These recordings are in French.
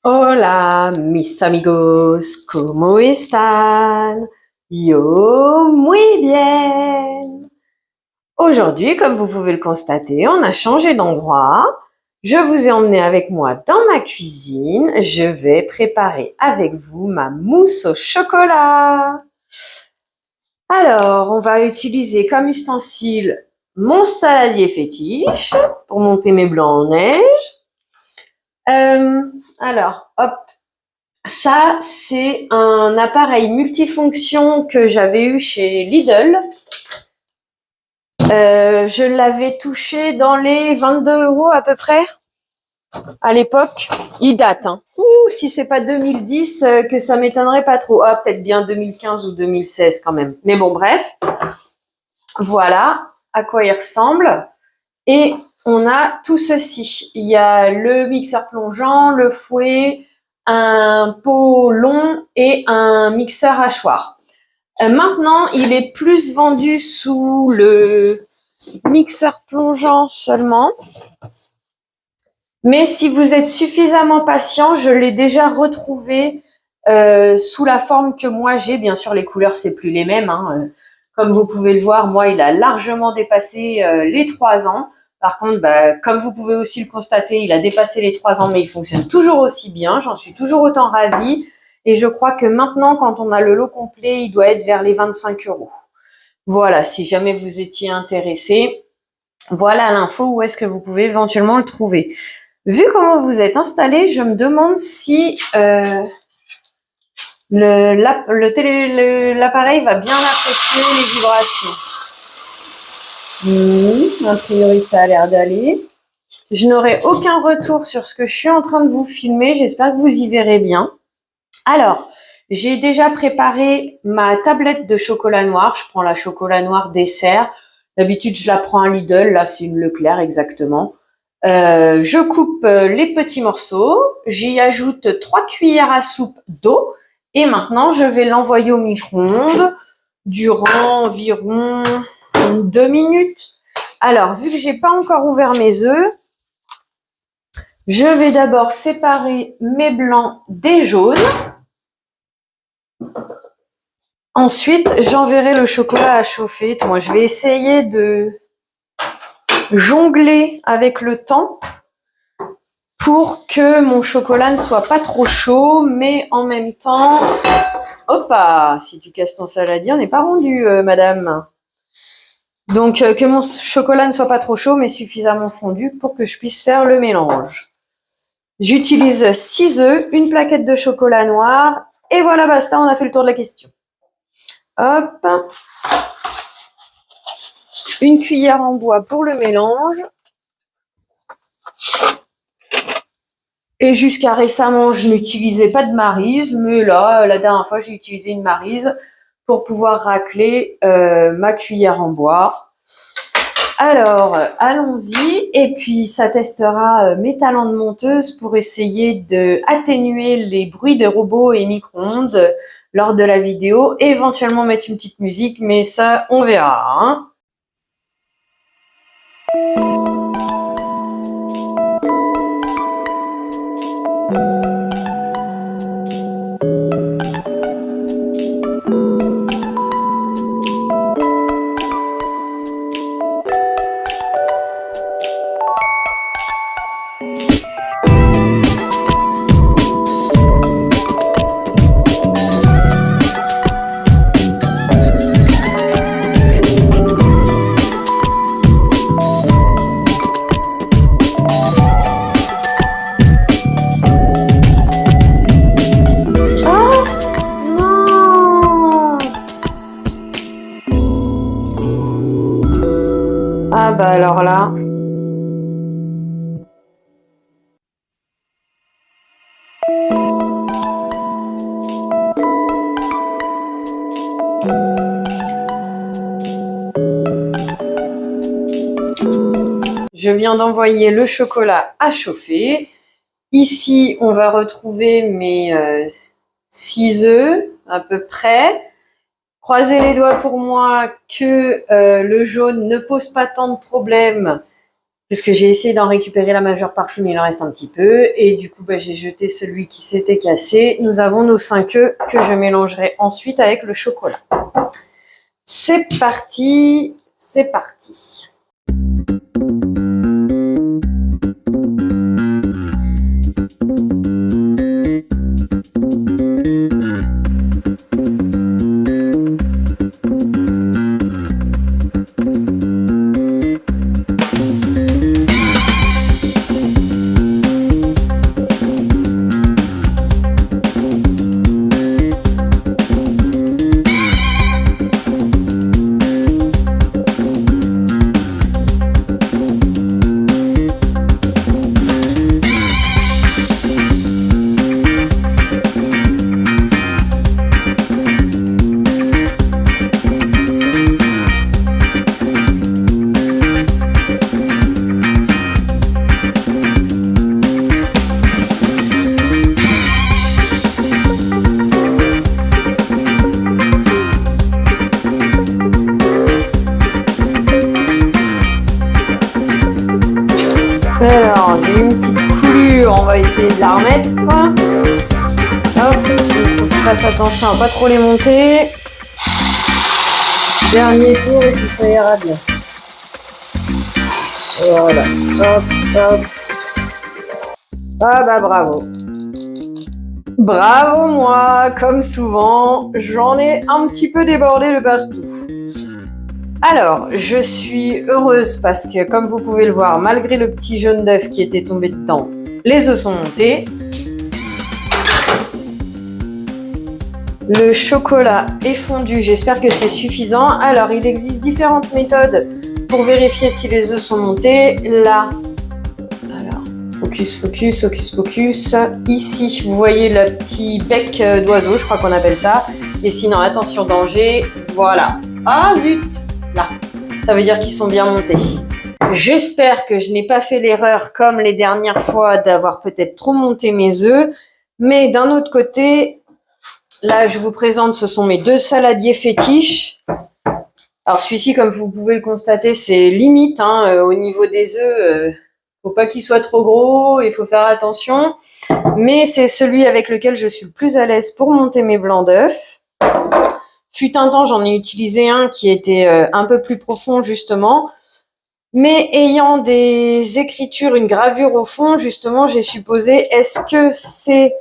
Hola, mis amigos, ¿cómo están? Yo, muy bien. Aujourd'hui, comme vous pouvez le constater, on a changé d'endroit. Je vous ai emmené avec moi dans ma cuisine. Je vais préparer avec vous ma mousse au chocolat. Alors, on va utiliser comme ustensile mon saladier fétiche pour monter mes blancs en neige. Hop, ça, c'est un appareil multifonction que j'avais eu chez Lidl. Je l'avais touché dans les 22 € à peu près à l'époque. Il date, hein. Si c'est pas 2010, que ça m'étonnerait pas trop. Ah, peut-être bien 2015 ou 2016 quand même. Mais bon, bref. Voilà à quoi il ressemble. Et on a tout ceci. Il y a le mixeur plongeant, le fouet, un pot long et un mixeur hachoir. Maintenant, il est plus vendu sous le mixeur plongeant seulement. Mais si vous êtes suffisamment patient, je l'ai déjà retrouvé sous la forme que moi j'ai. Bien sûr, les couleurs, c'est plus les mêmes, hein. Comme vous pouvez le voir, moi, il a largement dépassé les 3 ans. Par contre, comme vous pouvez aussi le constater, il a dépassé les 3 ans, mais il fonctionne toujours aussi bien. J'en suis toujours autant ravie. Et je crois que maintenant, quand on a le lot complet, il doit être vers les 25 €. Voilà, si jamais vous étiez intéressé, voilà l'info où est-ce que vous pouvez éventuellement le trouver. Vu comment vous êtes installé, je me demande si l'appareil va bien apprécier les vibrations. A priori, ça a l'air d'aller. Je n'aurai aucun retour sur ce que je suis en train de vous filmer. J'espère que vous y verrez bien. Alors, j'ai déjà préparé ma tablette de chocolat noir. Je prends la chocolat noir dessert. D'habitude, je la prends à Lidl. Là, c'est une Leclerc exactement. Je coupe les petits morceaux. J'y ajoute 3 cuillères à soupe d'eau. Et maintenant, je vais l'envoyer au micro-ondes durant environ 2 minutes. Alors, vu que j'ai pas encore ouvert mes œufs, je vais d'abord séparer mes blancs des jaunes. Ensuite, j'enverrai le chocolat à chauffer. Moi, je vais essayer de jongler avec le temps pour que mon chocolat ne soit pas trop chaud, mais en même temps... Hoppa, si tu casses ton saladier, on n'est pas rendu, madame. Donc, que mon chocolat ne soit pas trop chaud, mais suffisamment fondu pour que je puisse faire le mélange. J'utilise 6 œufs, une plaquette de chocolat noir, et voilà, basta, on a fait le tour de la question. Hop. Une cuillère en bois pour le mélange. Et jusqu'à récemment, je n'utilisais pas de maryse, mais là, la dernière fois, j'ai utilisé une maryse pour pouvoir racler ma cuillère en bois. Alors, allons-y. Et puis, ça testera mes talents de monteuse pour essayer de atténuer les bruits des robots et micro-ondes lors de la vidéo. Et éventuellement mettre une petite musique, mais ça, on verra, hein. Ah bah alors là... Je viens d'envoyer le chocolat à chauffer. Ici, on va retrouver mes 6 œufs à peu près. Croisez les doigts pour moi que le jaune ne pose pas tant de problèmes puisque j'ai essayé d'en récupérer la majeure partie, mais il en reste un petit peu. Et du coup, j'ai jeté celui qui s'était cassé. Nous avons nos 5 œufs que je mélangerai ensuite avec le chocolat. C'est parti, c'est parti. Alors, j'ai une petite coulure, on va essayer de la remettre. Hop, il faut que je fasse attention à pas trop les monter. Dernier tour et puis ça ira bien. Voilà, hop, hop. Ah bah bravo. Bravo moi, comme souvent, j'en ai un petit peu débordé de partout. Alors, je suis heureuse parce que, comme vous pouvez le voir, malgré le petit jaune d'œuf qui était tombé dedans, les œufs sont montés. Le chocolat est fondu, j'espère que c'est suffisant. Alors, il existe différentes méthodes pour vérifier si les œufs sont montés. Là, alors, focus, focus, focus, focus. Ici, vous voyez le petit bec d'oiseau, je crois qu'on appelle ça. Et sinon, attention, danger, voilà. Ah zut! Là, ça veut dire qu'ils sont bien montés. J'espère que je n'ai pas fait l'erreur comme les dernières fois d'avoir peut-être trop monté mes œufs. Mais d'un autre côté, là je vous présente, ce sont mes 2 saladiers fétiches. Alors celui-ci, comme vous pouvez le constater, c'est limite au niveau des œufs. Faut pas qu'il soit trop gros, il faut faire attention. Mais c'est celui avec lequel je suis le plus à l'aise pour monter mes blancs d'œufs. Fut un temps, j'en ai utilisé un qui était un peu plus profond, justement. Mais ayant des écritures, une gravure au fond, justement, j'ai supposé, est-ce que c'est...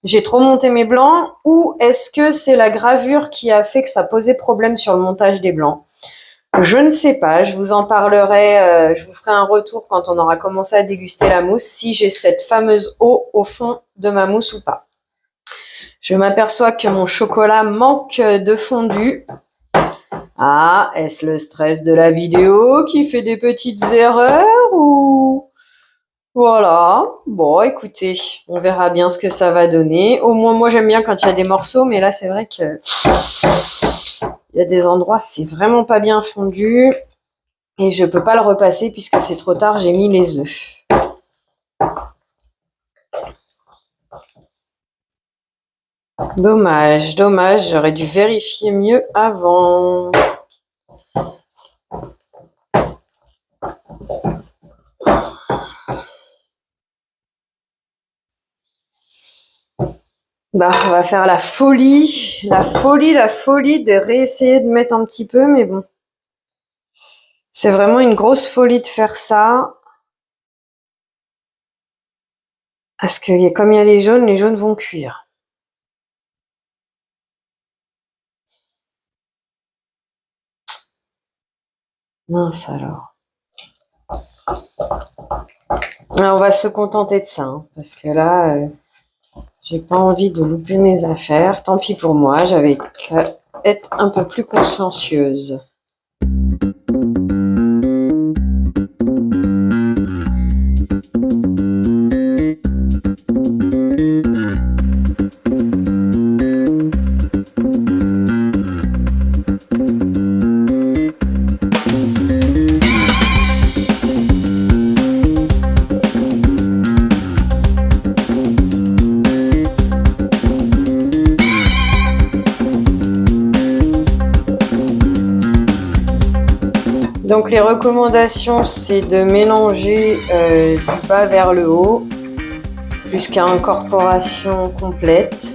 J'ai trop monté mes blancs ou est-ce que c'est la gravure qui a fait que ça posait problème sur le montage des blancs? Je ne sais pas, je vous en parlerai, je vous ferai un retour quand on aura commencé à déguster la mousse, si j'ai cette fameuse eau au fond de ma mousse ou pas. Je m'aperçois que mon chocolat manque de fondu. Ah, est-ce le stress de la vidéo qui fait des petites erreurs ou... Voilà. Bon, écoutez, on verra bien ce que ça va donner. Au moins, moi, j'aime bien quand il y a des morceaux, mais là, c'est vrai que il y a des endroits, c'est vraiment pas bien fondu. Et je peux pas le repasser puisque c'est trop tard, j'ai mis les œufs. Dommage, dommage, j'aurais dû vérifier mieux avant. Bah, on va faire la folie de réessayer de mettre un petit peu, mais bon. C'est vraiment une grosse folie de faire ça. Parce que comme il y a les jaunes vont cuire. Mince alors. Alors, on va se contenter de ça, hein, parce que là, j'ai pas envie de louper mes affaires. Tant pis pour moi, j'avais qu'à être un peu plus consciencieuse. Donc les recommandations, c'est de mélanger du bas vers le haut jusqu'à incorporation complète.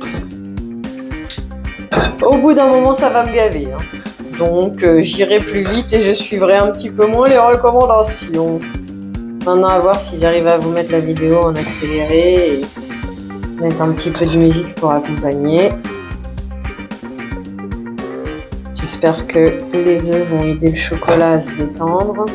Au bout d'un moment, ça va me gaver, hein. Donc j'irai plus vite et je suivrai un petit peu moins les recommandations. Maintenant, à voir si j'arrive à vous mettre la vidéo en accéléré et mettre un petit peu de musique pour accompagner. J'espère que les œufs vont aider le chocolat à se détendre.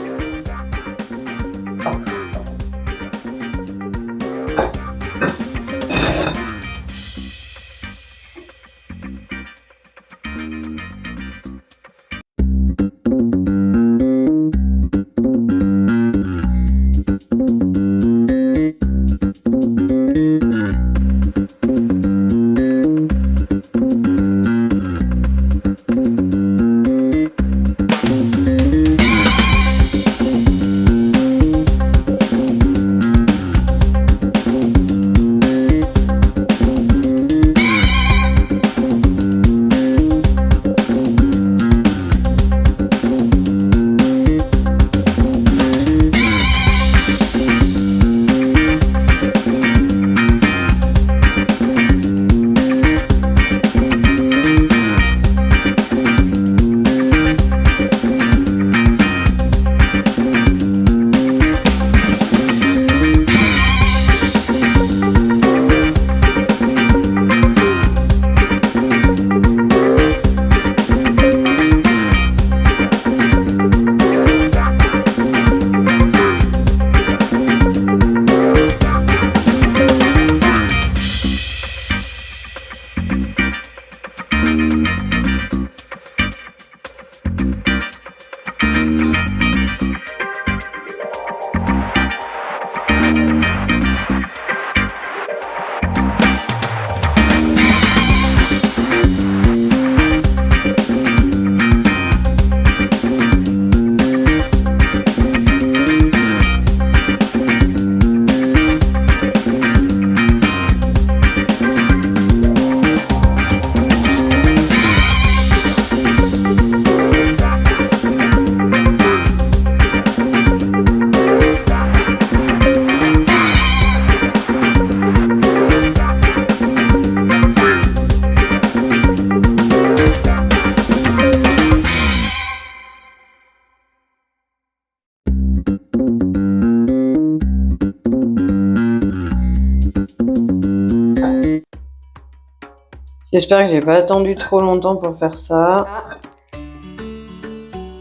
J'espère que j'ai pas attendu trop longtemps pour faire ça.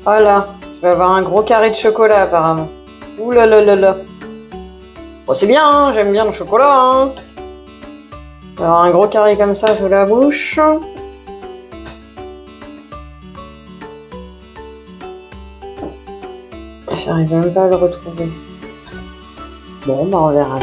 Voilà, je vais avoir un gros carré de chocolat apparemment. Ouh là là là là. Bon, c'est bien, hein, j'aime bien le chocolat. Hein. Je vais avoir un gros carré comme ça sous la bouche. J'arrive même pas à le retrouver. Bon, bah on verra.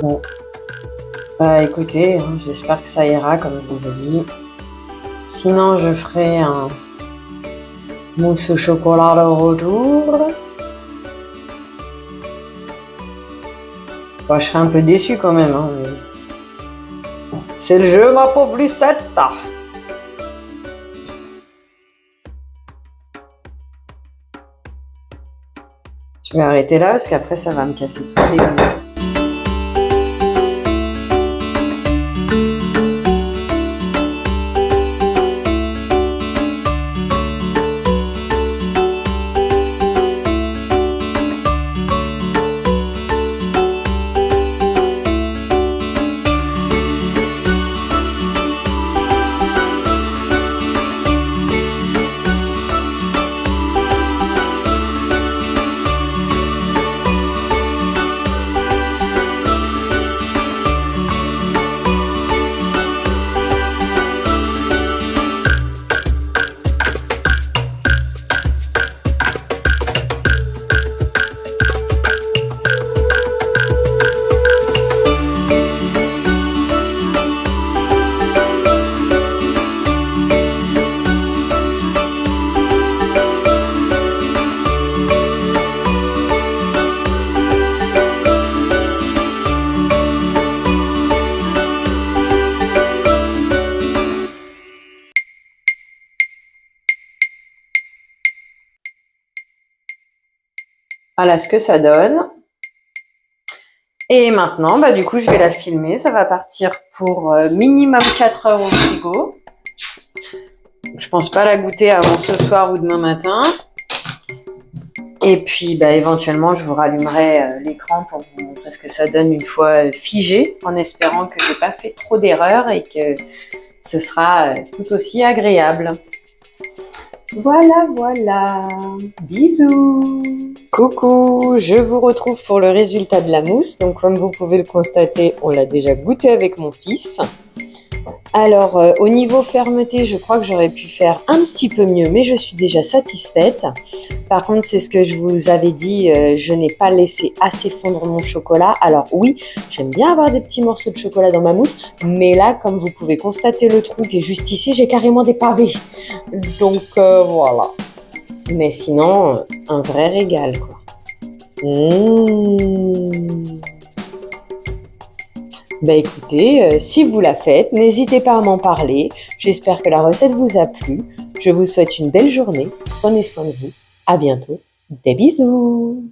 Bon. Bah écoutez, hein, j'espère que ça ira comme je vous ai dit. Sinon, je ferai un mousse au chocolat de retour. Bah, je serai un peu déçue quand même. Hein, mais... C'est le jeu, ma pauvre Lucette. Je vais arrêter là parce qu'après ça va me casser toutes les gouttes. Voilà ce que ça donne. Et maintenant, bah, du coup, je vais la filmer. Ça va partir pour minimum 4 heures au frigo. Je pense pas la goûter avant ce soir ou demain matin. Et puis, bah, éventuellement, je vous rallumerai l'écran pour vous montrer ce que ça donne une fois figé, en espérant que j'ai pas fait trop d'erreurs et que ce sera tout aussi agréable. Voilà, voilà. Bisous. Coucou, je vous retrouve pour le résultat de la mousse. Donc, comme vous pouvez le constater, on l'a déjà goûté avec mon fils. Alors, au niveau fermeté, je crois que j'aurais pu faire un petit peu mieux, mais je suis déjà satisfaite. Par contre, c'est ce que je vous avais dit, je n'ai pas laissé assez fondre mon chocolat. Alors oui, j'aime bien avoir des petits morceaux de chocolat dans ma mousse, mais là, comme vous pouvez constater le trou qui est juste ici, j'ai carrément des pavés. Donc voilà. Mais sinon, un vrai régal, quoi. Bah écoutez, si vous la faites, n'hésitez pas à m'en parler. J'espère que la recette vous a plu. Je vous souhaite une belle journée. Prenez soin de vous. À bientôt. Des bisous.